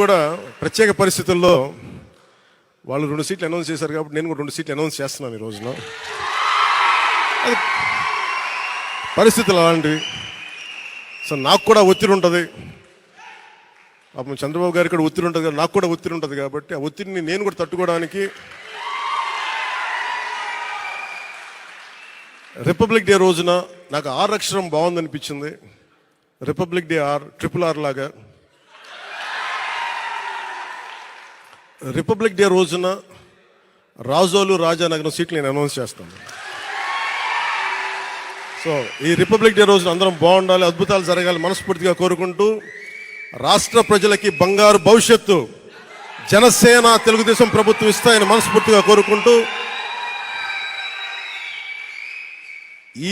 కూడా ప్రత్యేక పరిస్థితుల్లో వాళ్ళు 2 సీట్లు అనౌన్స్ చేశారు కాబట్టి నేను కూడా 2 సీట్లు అనౌన్స్ చేస్తున్నాను ఈ రోజున. అది పరిస్థితులు అలాంటివి. సో నాకు కూడా ఒత్తిడి ఉంటుంది, పాపం చంద్రబాబు గారికి కూడా ఒత్తిడి ఉంటుంది, నాకు కూడా ఒత్తిడి ఉంటుంది. కాబట్టి ఆ ఒత్తిడిని నేను కూడా తట్టుకోవడానికి రిపబ్లిక్ డే రోజున నాకు ఆర్ అక్షరం బాగుందనిపించింది. రిపబ్లిక్ డే RRR లాగా రిపబ్లిక్ డే రోజున రాజోలు రాజానగరం సీట్లు నేను అనౌన్స్ చేస్తాను. సో ఈ రిపబ్లిక్ డే రోజున అందరం బాగుండాలి, అద్భుతాలు జరగాలి మనస్ఫూర్తిగా కోరుకుంటూ, రాష్ట్ర ప్రజలకి బంగారు భవిష్యత్తు జనసేన తెలుగుదేశం ప్రభుత్వం ఇస్తాయని మనస్ఫూర్తిగా కోరుకుంటూ,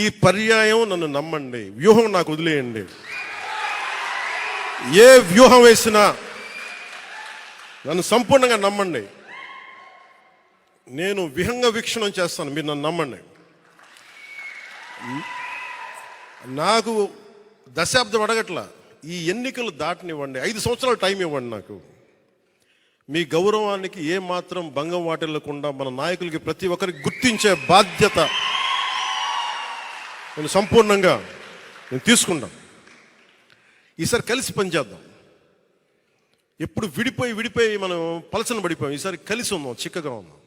ఈ పర్యాయం నన్ను నమ్మండి, వ్యూహం నాకు వదిలేయండి. ఏ వ్యూహం వేసినా నన్ను సంపూర్ణంగా నమ్మండి. నేను విహంగ వీక్షణం చేస్తాను, మీరు నన్ను నమ్మండి. నాకు దశాబ్దం అడగట్లా, ఈ ఎన్నికలు దాటనివ్వండి, 5 సంవత్సరాలు టైం ఇవ్వండి. నాకు మీ గౌరవానికి ఏ మాత్రం భంగం వాటిల్లకుండా మన నాయకులకి ప్రతి ఒక్కరికి గుర్తించే బాధ్యత నేను సంపూర్ణంగా తీసుకుంటాను. ఈసారి కలిసి పనిచేద్దాం. ఎప్పుడు విడిపోయి మనం పలచన పడిపోయాం. ఈసారి కలిసి ఉందాం, చిక్కగా ఉందాం.